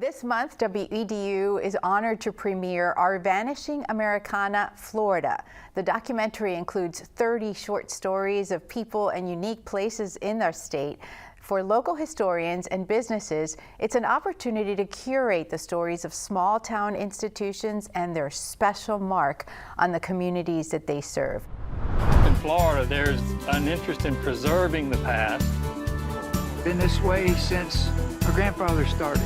This month, WEDU is honored to premiere our Vanishing Americana, Florida. The documentary includes 30 short stories of people and unique places in our state. For local historians and businesses, it's an opportunity to curate the stories of small town institutions and their special mark on the communities that they serve. In Florida, there's an interest in preserving the past. Been this way since our grandfather started.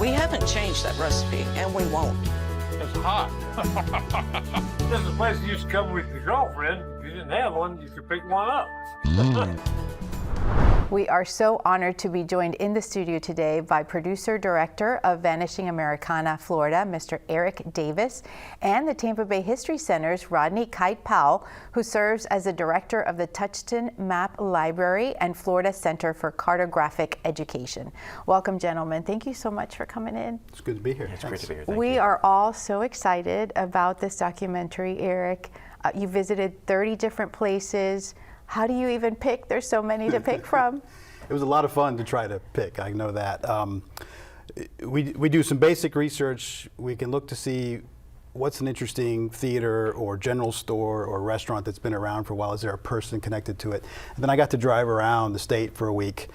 We haven't changed that recipe, and we won't. It's hot. This is a place you used to come with your girlfriend. If you didn't have one, you could pick one up. We are so honored to be joined in the studio today by producer-director of Vanishing Americana, Florida, Mr. Eric Davis, and the Tampa Bay History Center's Rodney Kite-Powell, who serves as the director of the Touchton Map Library and Florida Center for Cartographic Education. Welcome, gentlemen. Thank you so much for coming in. It's good to be here. It's great to be here. Thank We you. are all so excited about this documentary, Eric. You visited 30 different places. How do you even pick? There's so many to pick from. It was a lot of fun to try to pick, I know that. We do some basic research. We can look to see what's an interesting theater or general store or restaurant that's been around for a while. Is there a person connected to it? And then I got to drive around the state for a week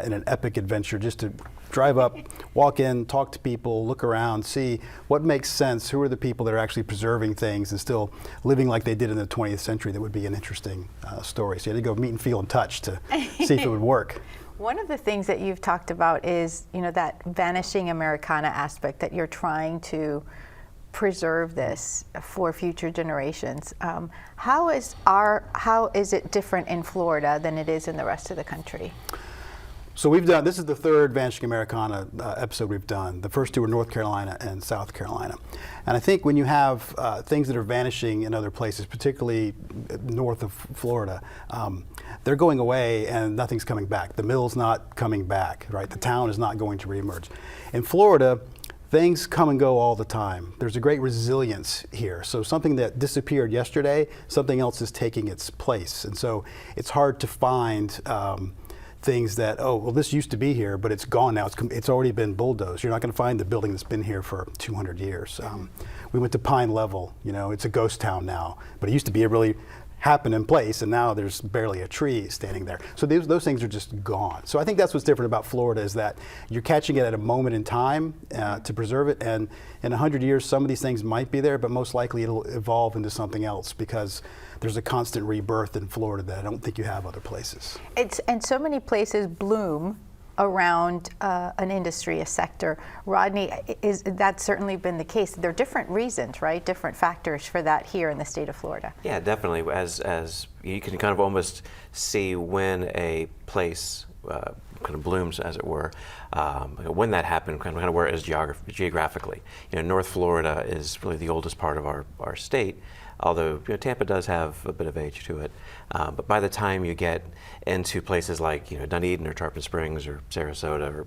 in an epic adventure, just to drive up, walk in, talk to people, look around, see what makes sense, who are the people that are actually preserving things and still living like they did in the 20th century. That would be an interesting story. So you had to go meet and feel and touch to see if it would work. One of the things that you've talked about is, that Vanishing Americana aspect, that you're trying to preserve this for future generations. How is it different in Florida than it is in the rest of the country? So this is the third Vanishing Americana episode we've done. The first two were North Carolina and South Carolina. And I think when you have things that are vanishing in other places, particularly north of Florida, they're going away and nothing's coming back. The mill's not coming back, right? The town is not going to reemerge. In Florida, things come and go all the time. There's a great resilience here. So something that disappeared yesterday, something else is taking its place. And so it's hard to find things that, oh, well, this used to be here, but it's gone now. It's already been bulldozed. You're not going to find the building that's been here for 200 years. We went to Pine Level. It's a ghost town now, but it used to be a really happening place, and now there's barely a tree standing there. So those things are just gone. So I think that's what's different about Florida, is that you're catching it at a moment in time to preserve it, and in 100 years some of these things might be there, but most likely it'll evolve into something else, because there's a constant rebirth in Florida that I don't think you have other places. And so many places bloom around an industry, a sector. Rodney, that's certainly been the case. There are different reasons, right? Different factors for that here in the state of Florida. Yeah, definitely. As you can kind of almost see when a place kind of blooms, as it were, when that happened, kind of where it is geographically. North Florida is really the oldest part of our state, although Tampa does have a bit of age to it. But by the time you get into places like Dunedin or Tarpon Springs or Sarasota or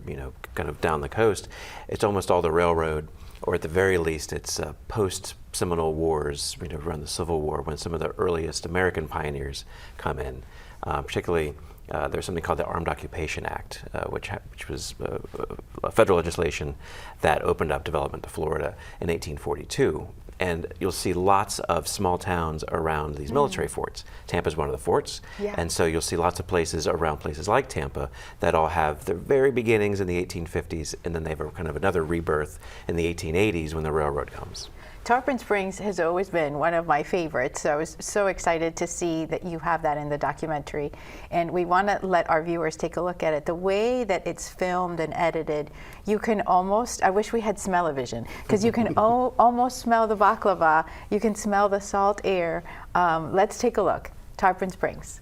kind of down the coast, it's almost all the railroad, or at the very least it's post-Seminole Wars, around the Civil War, when some of the earliest American pioneers come in. Particularly, there's something called the Armed Occupation Act, which was a federal legislation that opened up development to Florida in 1842. And you'll see lots of small towns around these military forts. Tampa's one of the forts, and so you'll see lots of places around places like Tampa that all have their very beginnings in the 1850s, and then they have kind of another rebirth in the 1880s when the railroad comes. Tarpon Springs has always been one of my favorites, so I was so excited to see that you have that in the documentary. And we want to let our viewers take a look at it. The way that it's filmed and edited, you can almost, I wish we had smell-o-vision, because you can almost smell the baklava, you can smell the salt air. Let's take a look. Tarpon Springs.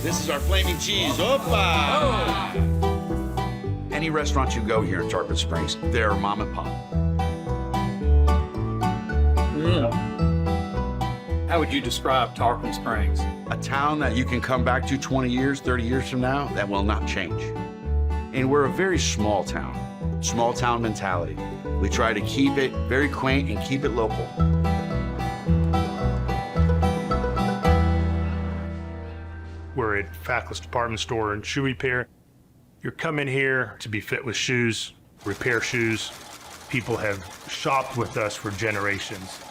This is our flaming cheese. Opa! Any restaurant you go here in Tarpon Springs, they're mom and pop. How would you describe Tarpon Springs? A town that you can come back to 20 years, 30 years from now, that will not change. And we're a very small town mentality. We try to keep it very quaint and keep it local. We're at Fackless Department Store and Shoe Repair. You're coming here to be fit with shoes, repair shoes. People have shopped with us for generations.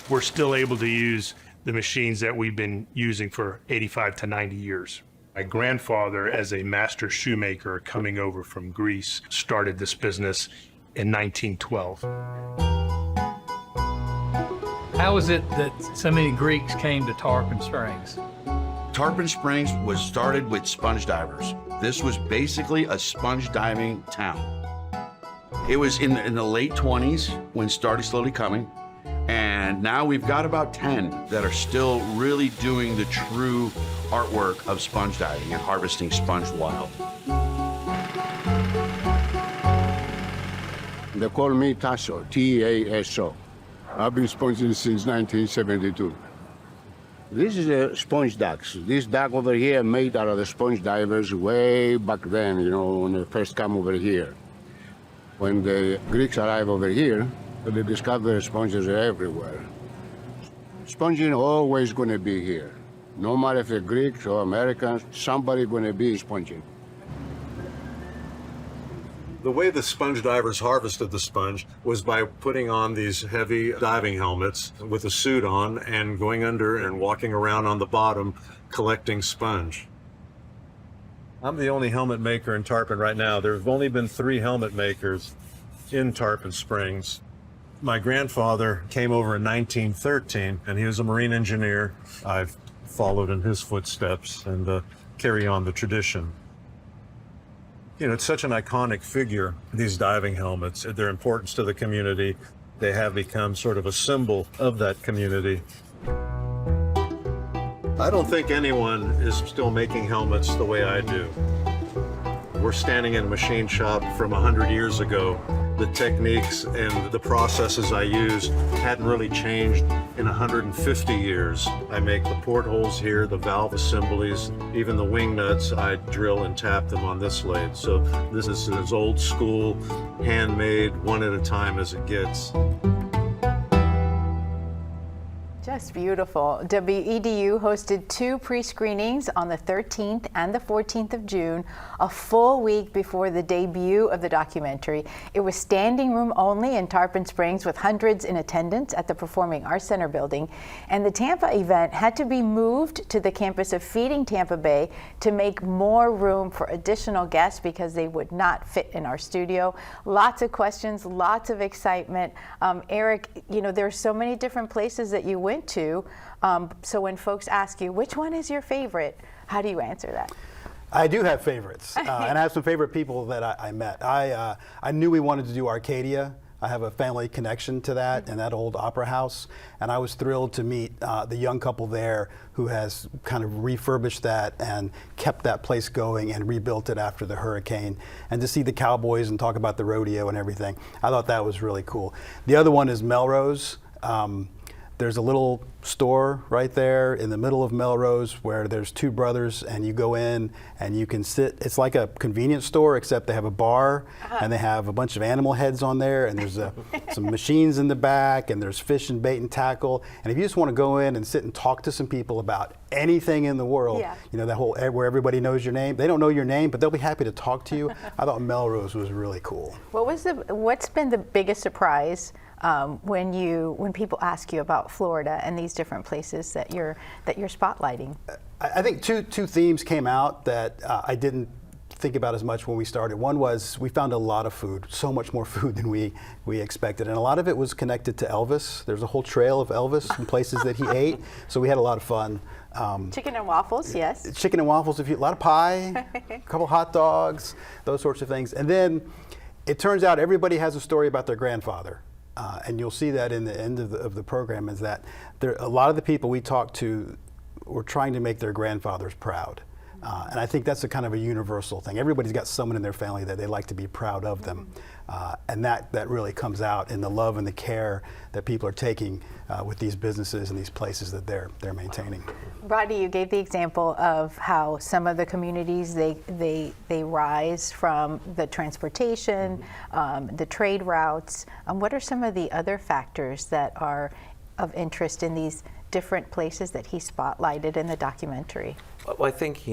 We're still able to use the machines that we've been using for 85 to 90 years. My grandfather, as a master shoemaker coming over from Greece, started this business in 1912. How is it that so many Greeks came to Tarpon Springs? Tarpon Springs was started with sponge divers. This was basically a sponge diving town. It was in the late 20s when it started slowly coming. And now we've got about 10 that are still really doing the true artwork of sponge diving and harvesting sponge wild. They call me Tasso, T-A-S-O. I've been sponging since 1972. This is a sponge ducks. This duck over here made out of the sponge divers way back then, you know, when they first come over here. When the Greeks arrived over here, they discovered sponges are everywhere. Sponging always going to be here. No matter if they're Greeks or Americans, somebody going to be sponging. The way the sponge divers harvested the sponge was by putting on these heavy diving helmets with a suit on and going under and walking around on the bottom collecting sponge. I'm the only helmet maker in Tarpon right now. There have only been 3 helmet makers in Tarpon Springs. My grandfather came over in 1913, and he was a marine engineer. I've followed in his footsteps and carry on the tradition. You know, it's such an iconic figure, these diving helmets, their importance to the community. They have become sort of a symbol of that community. I don't think anyone is still making helmets the way I do. We're standing in a machine shop from 100 years ago. The techniques and the processes I used hadn't really changed in 150 years. I make the portholes here, the valve assemblies, even the wing nuts, I drill and tap them on this lathe. So this is as old school, handmade, one at a time as it gets. Just beautiful. WEDU hosted 2 pre-screenings on the 13th and the 14th of June, a full week before the debut of the documentary. It was standing room only in Tarpon Springs with hundreds in attendance at the Performing Arts Center building. And the Tampa event had to be moved to the campus of Feeding Tampa Bay to make more room for additional guests because they would not fit in our studio. Lots of questions, lots of excitement. Eric, you know, there are so many different places that you went to. So when folks ask you, which one is your favorite? How do you answer that? I do have favorites, and I have some favorite people that I met. I knew we wanted to do Arcadia. I have a family connection to that and that old opera house, and I was thrilled to meet the young couple there who has kind of refurbished that and kept that place going and rebuilt it after the hurricane, and to see the cowboys and talk about the rodeo and everything. I thought that was really cool. The other one is Melrose. There's a little store right there in the middle of Melrose where there's 2 brothers, and you go in and you can sit. It's like a convenience store, except they have a bar and they have a bunch of animal heads on there, and there's some machines in the back, and there's fish and bait and tackle. And if you just want to go in and sit and talk to some people about anything in the world, you know, that whole where everybody knows your name. They don't know your name, but they'll be happy to talk to you. I thought Melrose was really cool. What's been the biggest surprise when people ask you about Florida and these different places that you're spotlighting? I think two themes came out that I didn't think about as much when we started. One was we found a lot of food, so much more food than we expected, and a lot of it was connected to Elvis. There's a whole trail of Elvis and places that he ate, so we had a lot of fun. Chicken and waffles, yes. Chicken and waffles, a lot of pie, a couple hot dogs, those sorts of things. And then it turns out everybody has a story about their grandfather. And you'll see that in the end of the program, is that a lot of the people we talked to were trying to make their grandfathers proud. And I think that's a kind of a universal thing. Everybody's got someone in their family that they like to be proud of them. And that really comes out in the love and the care that people are taking with these businesses and these places that they're maintaining. Rodney, you gave the example of how some of the communities, they rise from the transportation, the trade routes. What are some of the other factors that are of interest in these different places that he spotlighted in the documentary? Well, I think,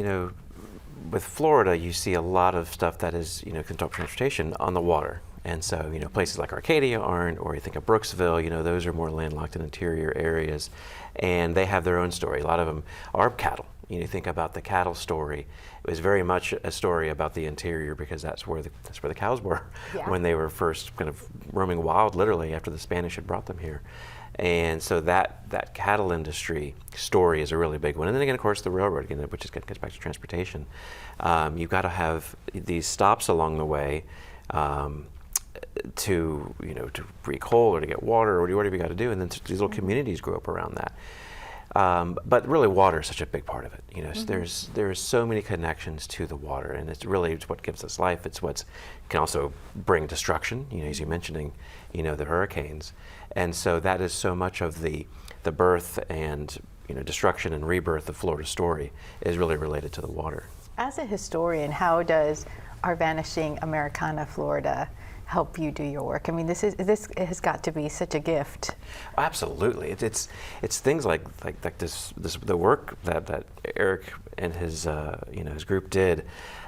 with Florida, you see a lot of stuff that is, can talk transportation on the water. And so, places like Arcadia aren't, or you think of Brooksville, those are more landlocked and interior areas. And they have their own story. A lot of them are cattle. You think about the cattle story. It was very much a story about the interior because that's where the cows were when they were first kind of roaming wild, literally, after the Spanish had brought them here. And so that cattle industry story is a really big one. And then again, of course, the railroad, which gets back to transportation. You've got to have these stops along the way to free coal or to get water or whatever you got to do. And then these little communities grow up around that. But really, water is such a big part of it. So there's so many connections to the water, and it's what gives us life. It's what can also bring destruction. As you're mentioning, the hurricanes, and so that is so much of the birth and destruction and rebirth of Florida's story is really related to the water. As a historian, how does our Vanishing Americana Florida help you do your work? I mean, this has got to be such a gift. Absolutely, it's things like the work that Eric and his his group did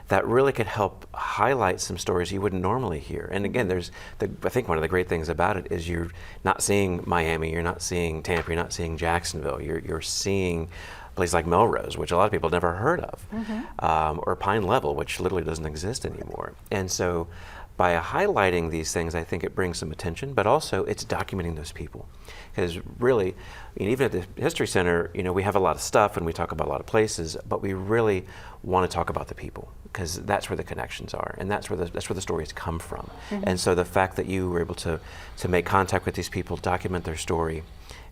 that really could help highlight some stories you wouldn't normally hear. And again, I think one of the great things about it is you're not seeing Miami, you're not seeing Tampa, you're not seeing Jacksonville. You're seeing places like Melrose, which a lot of people have never heard of, or Pine Level, which literally doesn't exist anymore. And so, by highlighting these things, I think it brings some attention, but also it's documenting those people. Because really, even at the History Center, we have a lot of stuff and we talk about a lot of places, but we really want to talk about the people because that's where the connections are and that's where the stories come from. And so the fact that you were able to make contact with these people, document their story,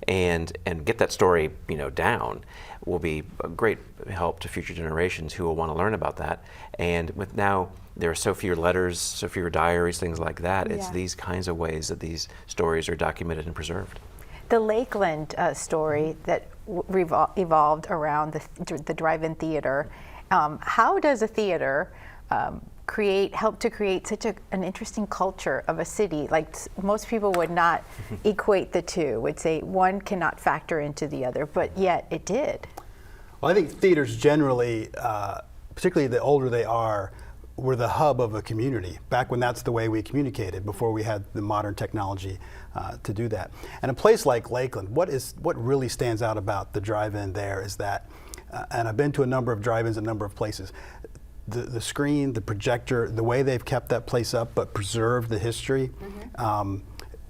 and get that story down will be a great help to future generations who will want to learn about that. And with now there are so few letters, so fewer diaries, things like that. It's these kinds of ways that these stories are documented and preserved. The Lakeland story that evolved around the drive-in theater. How does a theater help to create such an interesting culture of a city? Like most people would not equate the two, would say one cannot factor into the other, but yet it did. Well, I think theaters generally, particularly the older they are, were the hub of a community back when that's the way we communicated before we had the modern technology to do that. And a place like Lakeland, what really stands out about the drive-in there is that, and I've been to a number of drive-ins, a number of places, the screen, the projector, the way they've kept that place up but preserved the history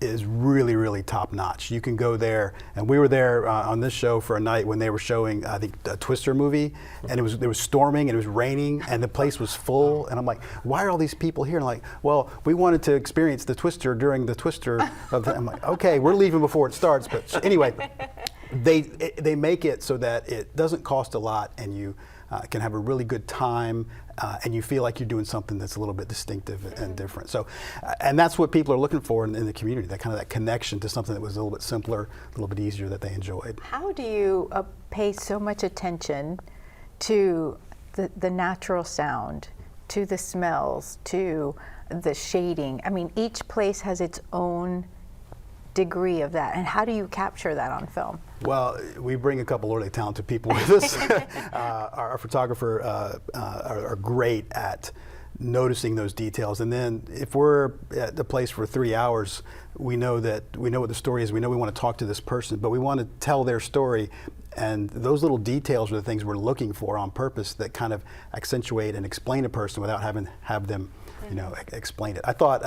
is really, really top notch. You can go there, and we were there on this show for a night when they were showing, I think, a Twister movie, and it was storming and it was raining and the place was full, and I'm like, why are all these people here? And I'm like, well, we wanted to experience the Twister during the Twister. I'm like, okay, we're leaving before it starts, but anyway, they make it so that it doesn't cost a lot and you can have a really good time and you feel like you're doing something that's a little bit distinctive and different. So, and that's what people are looking for in the community, that connection to something that was a little bit simpler, a little bit easier that they enjoyed. How do you pay so much attention to the natural sound, to the smells, to the shading? I mean, each place has its own degree of that, and how do you capture that on film? Well, we bring a couple really talented people with us. Our photographer are great at noticing those details, and then if we're at the place for 3 hours, we know what the story is. We know we want to talk to this person, but we want to tell their story, and those little details are the things we're looking for on purpose that kind of accentuate and explain a person without having them, explain it. I thought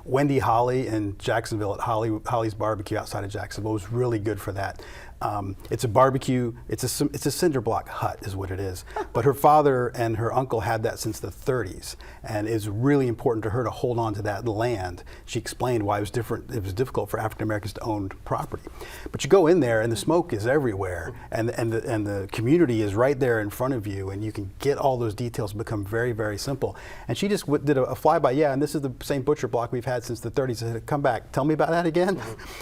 Wendy Holly in Jacksonville at Holly's Barbecue outside of Jacksonville was really good for that. It's a barbecue. It's a cinder block hut, is what it is. But her father and her uncle had that since the 30s, and it's really important to her to hold on to that land. She explained why it was different. It was difficult for African Americans to own property. But you go in there, and the smoke is everywhere, and the community is right there in front of you, and you can get all those details become very, very simple. And she just did a flyby. Yeah, and this is the same butcher block we've had since the 30s. I said, come back, tell me about that again.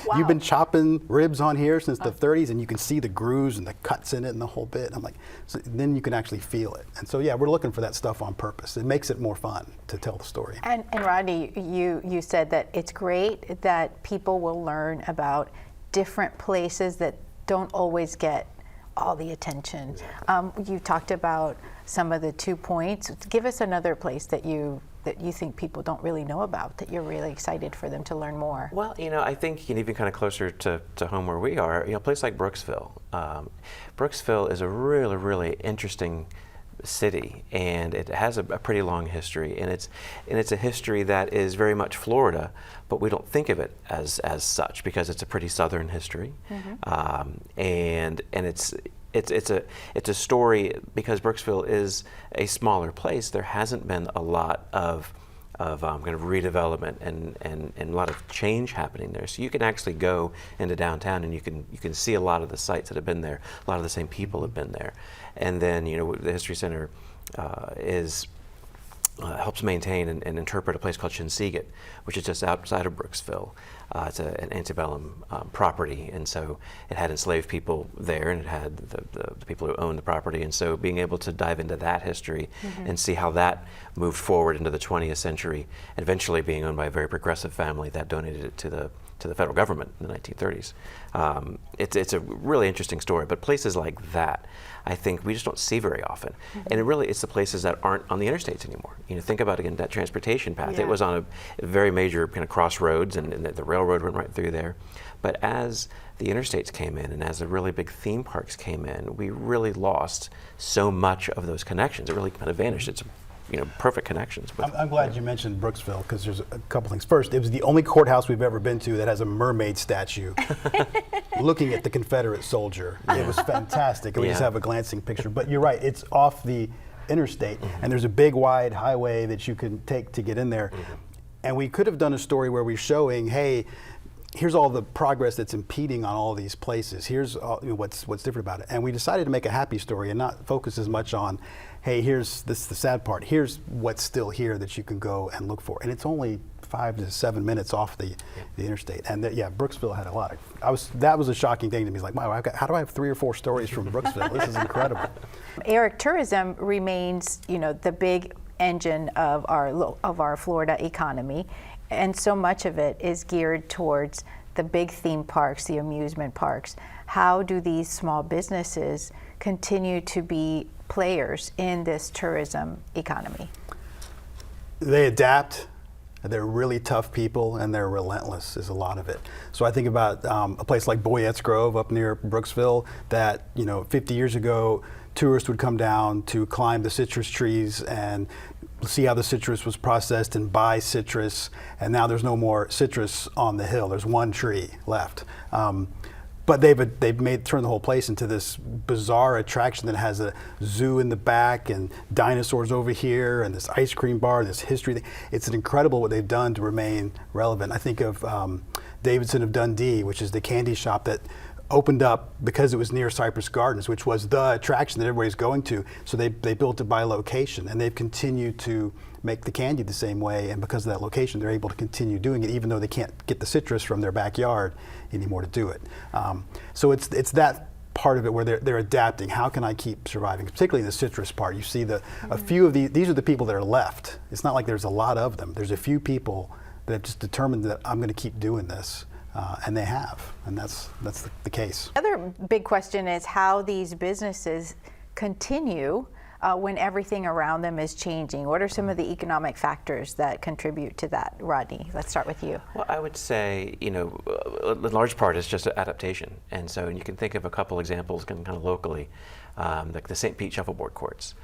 Wow. You've been chopping ribs on here since the 30s, and you can see the grooves and the cuts in it and the whole bit. I'm like, so then you can actually feel it. And so yeah, we're looking for that stuff on purpose. It makes it more fun to tell the story. And Rodney, you said that it's great that people will learn about different places that don't always get all the attention. You talked about some of the 2 points. Give us another place that you think people don't really know about, that you're really excited for them to learn more. Well, I think even kind of closer to home where we are, a place like Brooksville. Brooksville is a really, really interesting city, and it has a pretty long history, and it's a history that is very much Florida, but we don't think of it as such because it's a pretty southern history, and it's a story because Brooksville is a smaller place. There hasn't been a lot of kind of redevelopment and a lot of change happening there. So you can actually go into downtown and you can see a lot of the sites that have been there. A lot of the same people have been there. And then the History Center helps maintain and interpret a place called Chinsegat, which is just outside of Brooksville. It's an antebellum property, and so it had enslaved people there, and it had the people who owned the property. And so being able to dive into that history and see how that moved forward into the 20th century, and eventually being owned by a very progressive family that donated it to the federal government in the 1930s. It's a really interesting story, but places like that, I think we just don't see very often. And it's the places that aren't on the interstates anymore. Think about, again, that transportation path. It was on a very major kind of crossroads, and the railroad went right through there. But as the interstates came in and as the really big theme parks came in, we really lost so much of those connections. It really kind of vanished. It's perfect connections. I'm glad you mentioned Brooksville, because there's a couple things. First, it was the only courthouse we've ever been to that has a mermaid statue looking at the Confederate soldier. It was fantastic. We just have a glancing picture. But you're right, it's off the interstate, and there's a big wide highway that you can take to get in there. And we could have done a story where we're showing, hey, here's all the progress that's impeding on all these places. Here's what's different about it. And we decided to make a happy story and not focus as much on, hey, here's the sad part. Here's what's still here that you can go and look for. And it's only 5 to 7 minutes off the interstate. And Brooksville had a lot of, that was a shocking thing to me. It's like, wow, how do I have 3 or 4 stories from Brooksville? This is incredible. Eric, tourism remains, the big engine of our Florida economy. And so much of it is geared towards the big theme parks, the amusement parks. How do these small businesses continue to be players in this tourism economy? They adapt. They're really tough people, and they're relentless is a lot of it. So I think about a place like Boyette's Grove up near Brooksville that, 50 years ago, tourists would come down to climb the citrus trees and see how the citrus was processed and buy citrus, and now there's no more citrus on the hill. There's one tree left. But they've turned the whole place into this bizarre attraction that has a zoo in the back and dinosaurs over here and this ice cream bar, this history. It's incredible what they've done to remain relevant. I think of Davidson of Dundee, which is the candy shop that opened up because it was near Cypress Gardens, which was the attraction that everybody's going to. So they built it by location, and they've continued to make the candy the same way, and because of that location, they're able to continue doing it, even though they can't get the citrus from their backyard anymore to do it. So it's that part of it where they're adapting. How can I keep surviving? Particularly the citrus part. You see a few of these are the people that are left. It's not like there's a lot of them. There's a few people that have just determined that I'm going to keep doing this. And they have, and that's the case. Another big question is how these businesses continue when everything around them is changing. What are some of the economic factors that contribute to that? Rodney, let's start with you. Well, I would say, a large part is just adaptation. And so you can think of a couple examples kind of locally, like the St. Pete shuffleboard courts.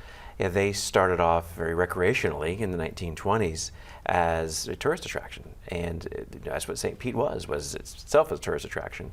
they started off very recreationally in the 1920s as a tourist attraction, and that's what St. Pete was itself a tourist attraction.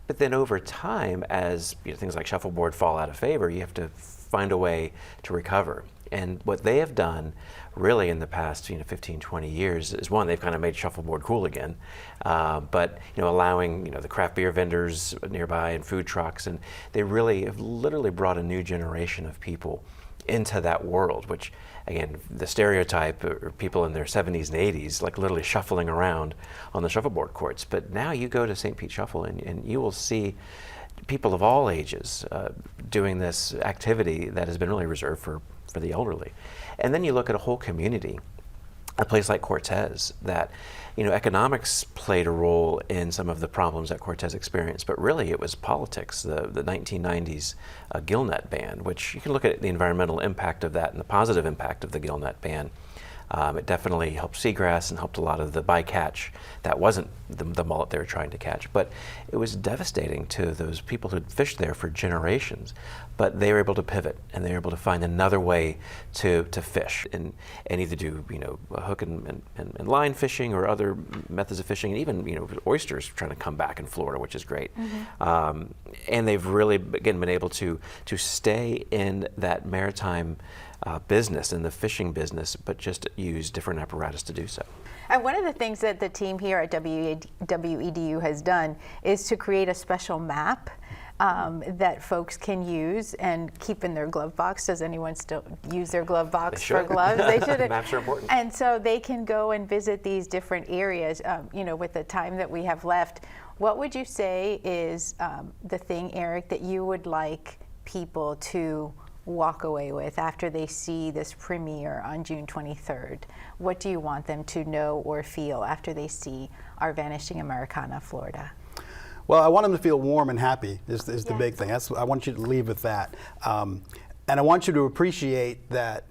But then over time, as things like shuffleboard fall out of favor, you have to find a way to recover. And what they have done really in the past 15, 20 years is, one, they've kind of made shuffleboard cool again, but allowing the craft beer vendors nearby and food trucks, and they really have literally brought a new generation of people into that world, which again, the stereotype are people in their 70s and 80s, like literally shuffling around on the shuffleboard courts. But now you go to St. Pete Shuffle and you will see people of all ages doing this activity that has been really reserved for the elderly. And then you look at a whole community, a place like Cortez, that economics played a role in some of the problems that Cortez experienced, but really it was politics, the 1990s gillnet ban, which you can look at the environmental impact of that and the positive impact of the gillnet ban. It definitely helped seagrass and helped a lot of the bycatch that wasn't the mullet they were trying to catch. But it was devastating to those people who'd fished there for generations. But they were able to pivot, and they were able to find another way to fish and either do hook and line fishing or other methods of fishing, and even oysters trying to come back in Florida, which is great. Mm-hmm. And they've really again been able to stay in that maritime business, in the fishing business, but just use different apparatus to do so. And one of the things that the team here at WEDU has done is to create a special map that folks can use and keep in their glove box. Does anyone still use their glove box for gloves? They should. Maps are important. And so they can go and visit these different areas. With the time that we have left, what would you say is the thing, Eric, that you would like people to walk away with after they see this premiere on June 23rd? What do you want them to know or feel after they see our Vanishing Americana, Florida? Well, I want them to feel warm and happy is the big thing. I want you to leave with that. And I want you to appreciate that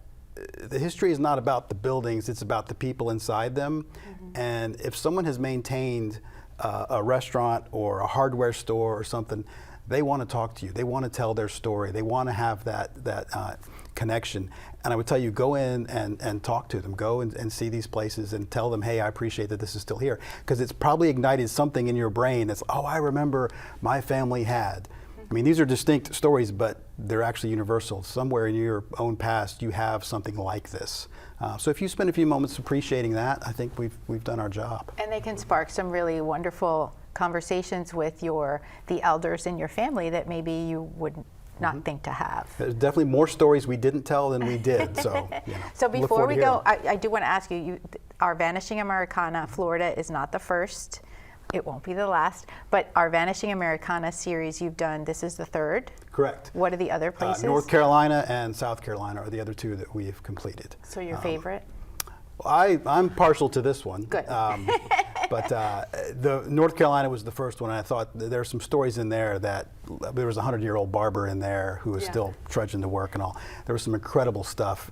the history is not about the buildings, it's about the people inside them. Mm-hmm. And if someone has maintained a restaurant or a hardware store or something, they want to talk to you. They want to tell their story. They want to have that connection. And I would tell you, go in and talk to them. Go and see these places and tell them, hey, I appreciate that this is still here. Because it's probably ignited something in your brain that's, oh, I remember my family had. I mean, these are distinct stories, but they're actually universal. Somewhere in your own past, you have something like this. So if you spend a few moments appreciating that, I think we've done our job. And they can spark some really wonderful conversations with the elders in your family that maybe you would not think to have. There's definitely more stories we didn't tell than we did. So, so before we go, I do want to ask you, our Vanishing Americana, Florida is not the first. It won't be the last, but our Vanishing Americana series you've done, this is the third? Correct. What are the other places? North Carolina and South Carolina are the other two that we've completed. So your favorite? I'm partial to this one. Good. But the North Carolina was the first one, and I thought there's some stories in there that there was a 100-year-old barber in there who was still trudging to work and all. There was some incredible stuff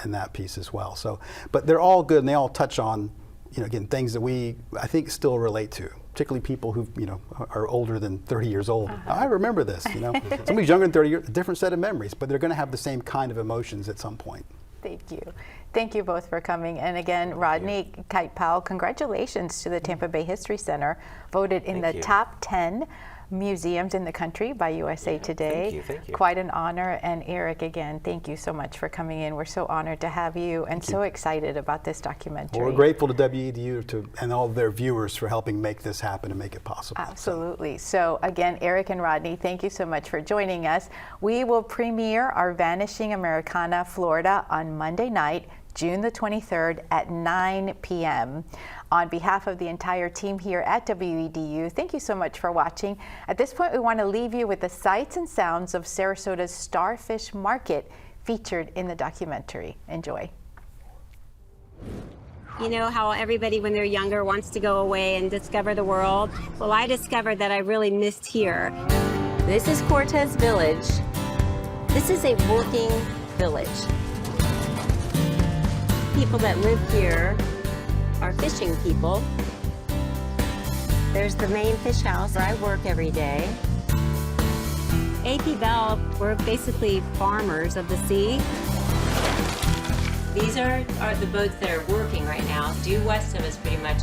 in that piece as well. So, but they're all good, and they all touch on, again, things that I think still relate to, particularly people who, are older than 30 years old. I remember this, Somebody's younger than 30 years, a different set of memories, but they're going to have the same kind of emotions at some point. Thank you. Thank you both for coming. And again, Rodney, Kite-Powell, congratulations to the Tampa Bay History Center, voted in the top 10 museums in the country by USA Today. Thank you. Quite an honor. And Eric, again, thank you so much for coming in. We're so honored to have you and so excited about this documentary. Well, we're grateful to WEDU and all of their viewers for helping make this happen and make it possible. Absolutely. So again, Eric and Rodney, thank you so much for joining us. We will premiere our Vanishing Americana, Florida on Monday night, June the 23rd at 9 p.m. On behalf of the entire team here at WEDU, thank you so much for watching. At this point, we want to leave you with the sights and sounds of Sarasota's Starfish Market featured in the documentary. Enjoy. You know how everybody when they're younger wants to go away and discover the world? Well, I discovered that I really missed here. This is Cortez Village. This is a working village. People that live here are fishing people. There's the main fish house where I work every day. AP Bell, we're basically farmers of the sea. These are the boats that are working right now. Due west of us, pretty much.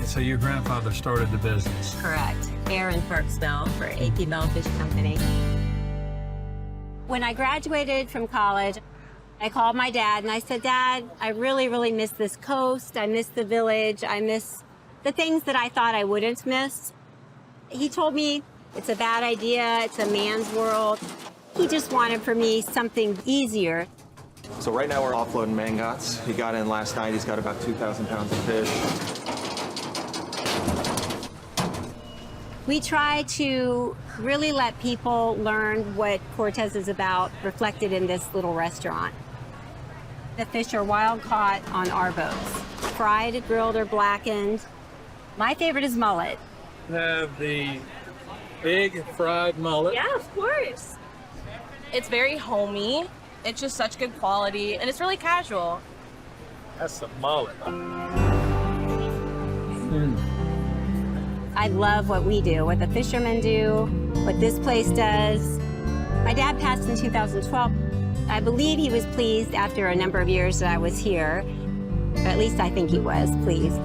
So your grandfather started the business. Correct. Here in Parksville for AP Bellfish Company. When I graduated from college, I called my dad and I said, Dad, I really, really miss this coast. I miss the village. I miss the things that I thought I wouldn't miss. He told me it's a bad idea. It's a man's world. He just wanted for me something easier. So right now we're offloading mangots. He got in last night. He's got about 2,000 pounds of fish. We try to really let people learn what Cortez is about, reflected in this little restaurant. The fish are wild caught on our boats. Fried, grilled, or blackened. My favorite is mullet. Have the big fried mullet. Yeah, of course. It's very homey. It's just such good quality, and it's really casual. That's the mullet. I love what we do, what the fishermen do, what this place does. My dad passed in 2012. I believe he was pleased after a number of years that I was here. Or at least I think he was pleased.